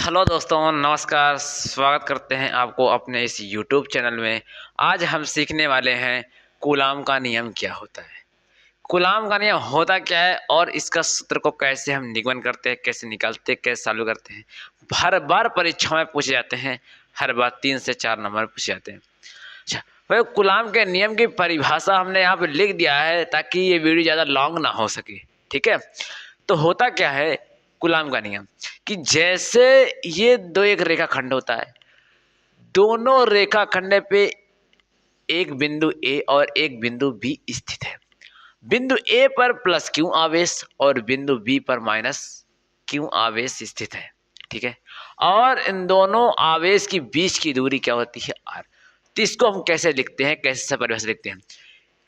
Hello दोस्तों, नमस्कार। स्वागत करते हैं आपको अपने इस यूट्यूब चैनल में। आज हम सीखने वाले हैं कूलाम का नियम क्या होता है। कूलाम का नियम होता क्या है और इसका सूत्र को कैसे हम निगमन करते हैं, कैसे निकालते हैं, कैसे चालू करते हैं। हर बार परीक्षा में पूछे जाते हैं, हर बार 3 से 4 नंबर पूछे जाते हैं। अच्छा, भाई कूलाम के नियम की परिभाषा हमने यहाँ पे लिख दिया है ताकि ये वीडियो ज़्यादा लॉन्ग ना हो सके। ठीक है, तो होता क्या है कूलाम का नियम कि जैसे ये दो एक रेखाखंड होता है, दोनों रेखाखंड पे एक बिंदु ए और एक बिंदु बी स्थित है। बिंदु ए पर प्लस क्यू आवेश और बिंदु बी पर माइनस क्यू आवेश स्थित है। ठीक है, और इन दोनों आवेश की बीच की दूरी क्या होती है, आर। तो इसको हम कैसे लिखते हैं, कैसे परिभाषा लिखते हैं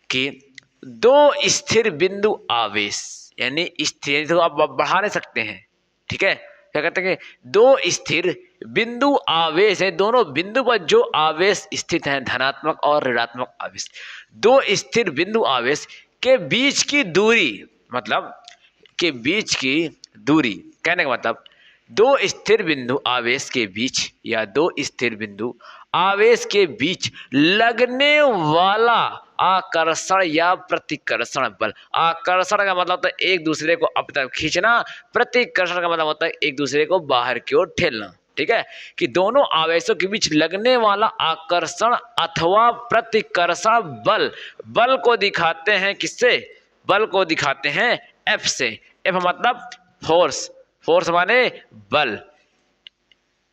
कि दो स्थिर बिंदु आवेश, यानी स्थिर तो आप बढ़ा नहीं सकते हैं। ठीक है, क्या कहते हैं कि दो स्थिर बिंदु आवेश है, दोनों बिंदु पर जो आवेश स्थित है, धनात्मक और ऋणात्मक आवेश, दो स्थिर बिंदु आवेश के बीच की दूरी, मतलब के बीच की दूरी कहने का मतलब दो स्थिर बिंदु आवेश के बीच या दो स्थिर बिंदु आवेश के बीच लगने वाला आकर्षण या प्रतिकर्षण बल। आकर्षण का मतलब होता है एक दूसरे को अपनी तरफ खींचना, प्रतिकर्षण का मतलब होता है एक दूसरे को बाहर की ओर ठेलना। ठीक है, कि दोनों आवेशों के बीच लगने वाला आकर्षण अथवा प्रतिकर्षण बल, बल को दिखाते हैं किससे, बल को दिखाते हैं एफ से। एफ मतलब फोर्स, फोर्स माने बल,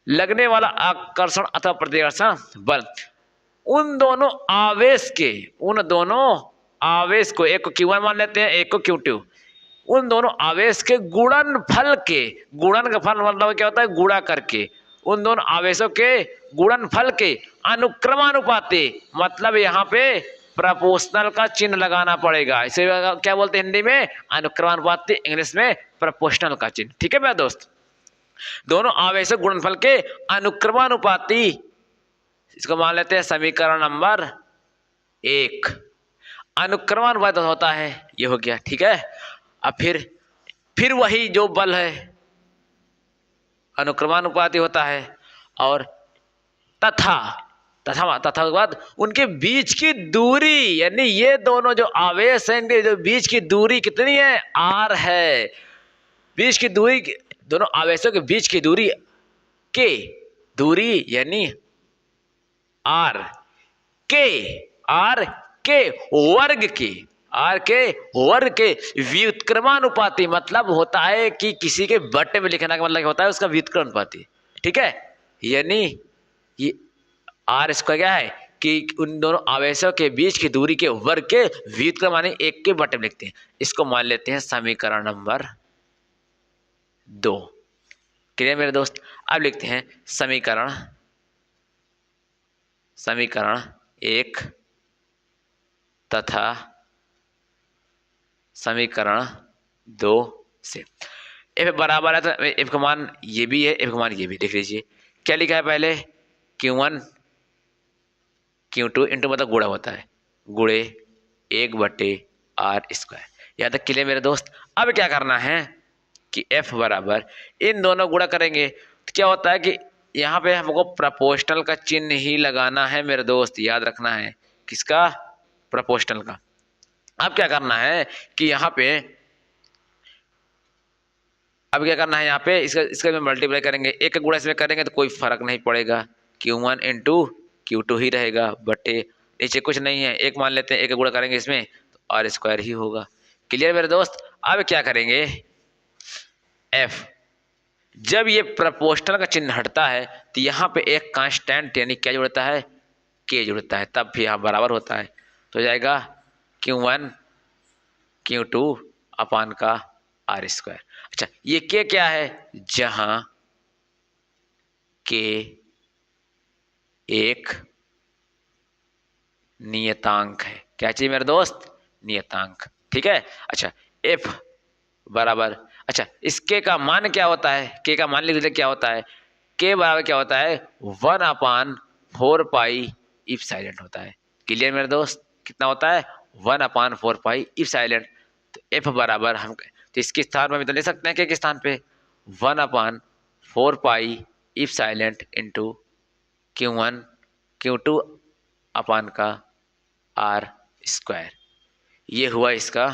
लगने वाला आकर्षण अथवा प्रतिकर्षण बल। उन दोनों आवेश के, उन दोनों आवेश को, एक को Q1 मान लेते हैं, एक को Q2, उन दोनों आवेश के गुणनफल के, गुणन का फल मतलब क्या होता है, गुणा करके, उन दोनों आवेशों के गुणनफल के अनुक्रमानुपाती, मतलब यहाँ पे प्रपोर्शनल का चिन्ह लगाना पड़ेगा। इसे क्या बोलते हैं हिंदी में, अनुक्रमानुपाती, इंग्लिश में प्रपोर्शनल का चिन्ह। ठीक है मेरा दोस्त, दोनों आवेशों गुणनफल के अनुक्रमानुपाती, इसको मान लेते हैं समीकरण नंबर 1। अनुक्रमानुपात होता है, ये हो गया। ठीक है, अब फिर वही जो बल है अनुक्रमानुपाती होता है, और तथा तथा तथा के बाद उनके बीच की दूरी, यानी ये दोनों जो आवेश हैं इनके जो बीच की दूरी कितनी है, आर है। बीच की दूरी, दोनों आवेशों के बीच की दूरी के, दूरी यानी आर के, आर के वर्ग की, आर के वर्ग के व्युत्क्रमानुपाती, मतलब होता है कि किसी के बट्टे में लिखना का मतलब होता है उसका व्युत्क्रमानुपाती। ठीक है, यानी ये आर स्क्वायर क्या है कि उन दोनों आवेशों के बीच की दूरी के वर्ग के व्युत्क्रम माने एक के बट्टे में लिखते हैं। इसको मान लेते हैं समीकरण नंबर 2। क्लियर मेरे दोस्त, अब लिखते हैं समीकरण समीकरण 1 तथा समीकरण 2 से। एफ बराबर है तो एफ का मान ये भी है, एफ का मान ये भी। देख लीजिए क्या लिखा है पहले, Q1 Q2 इंटू मतलब गुणा होता है, गुणे 1/r²। यहाँ तक क्लियर मेरे दोस्त। अब क्या करना है कि F बराबर इन दोनों गुणा करेंगे तो क्या होता है कि यहाँ पे हमको प्रपोर्शनल का चिन्ह ही लगाना है मेरे दोस्त, याद रखना है किसका, प्रपोर्शनल का। अब क्या करना है कि यहाँ पे, अब क्या करना है यहाँ पे इसका इसका में मल्टीप्लाई करेंगे, एक गुणा इसमें करेंगे तो कोई फर्क नहीं पड़ेगा, Q1 इंटू Q2 ही रहेगा, बटे नीचे कुछ नहीं है, एक मान लेते हैं, एक गुणा करेंगे इसमें तो r² ही होगा। क्लियर मेरे दोस्त। अब क्या करेंगे, F जब ये प्रपोर्शनल का चिन्ह हटता है तो यहाँ पे एक कांस्टेंट यानी क्या जुड़ता है, K जुड़ता है, तब भी यहाँ बराबर होता है, तो हो जाएगा Q1 Q2 अपान का r²। अच्छा, ये K क्या है, जहां K एक नियतांक है। क्या चाहिए मेरे दोस्त, नियतांक। ठीक है, अच्छा F बराबर, अच्छा इस K का मान क्या होता है, K का मान लिख लीजिए क्या होता है, K बराबर क्या होता है, 1/4 पाई इप्सिलॉन होता है। क्लियर मेरे दोस्त, कितना होता है, 1/4 पाई इप्सिलॉन। तो F बराबर हम तो इसके स्थान पर भी तो ले सकते हैं, K के स्थान पे 1/4 pi epsilon into Q1 Q2 upon का R स्क्वायर। ये हुआ इसका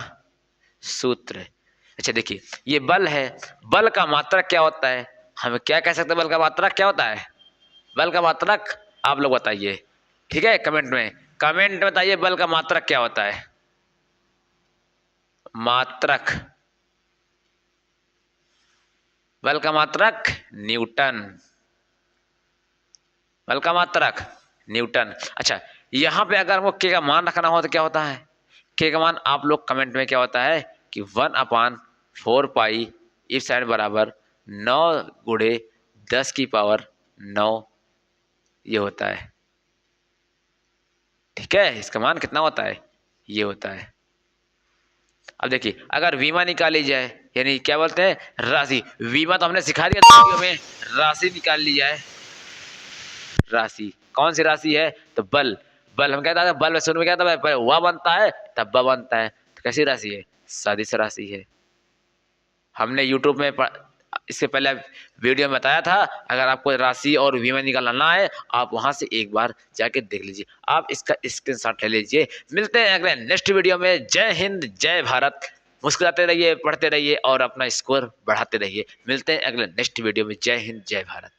सूत्र। अच्छा देखिए, ये बल है, बल का मात्रक क्या होता है, हम क्या कह सकते हैं, बल का मात्रक क्या होता है, बल का मात्रक आप लोग बताइए, ठीक है, कमेंट में बताइए बल का मात्रक क्या होता है। मात्रक, बल का मात्रक न्यूटन, बल का मात्रक न्यूटन। अच्छा, यहां पे अगर वो के का मान रखना हो तो क्या होता है, के का मान आप लोग कमेंट में क्या होता है कि 1/4 पाई इफ साइड बराबर 9 गुणे 10⁻9 ये होता है, ठीक है, इसका मान कितना होता है, ये होता है। अब देखिए, अगर वीमा निकाली जाए, यानी क्या बोलते हैं राशि, वीमा तो हमने सिखा दिया था वीडियो में, राशि निकाल ली जाए, राशि कौन सी राशि है, तो बल, बल हम कहता था, बल शुरू में क्या था, पहले हुआ बनता है तब ब बनता है, तो कैसी राशि है, सदिश राशि है। हमने यूट्यूब में इससे पहले वीडियो में बताया था, अगर आपको राशि और विमा निकालना है आप वहां से एक बार जाके देख लीजिए, आप इसका स्क्रीनशॉट ले लीजिए। मिलते हैं अगले नेक्स्ट वीडियो में। जय हिंद जय भारत। मुस्कुराते रहिए, पढ़ते रहिए और अपना स्कोर बढ़ाते रहिए। मिलते हैं अगले नेक्स्ट वीडियो में। जय हिंद जय भारत।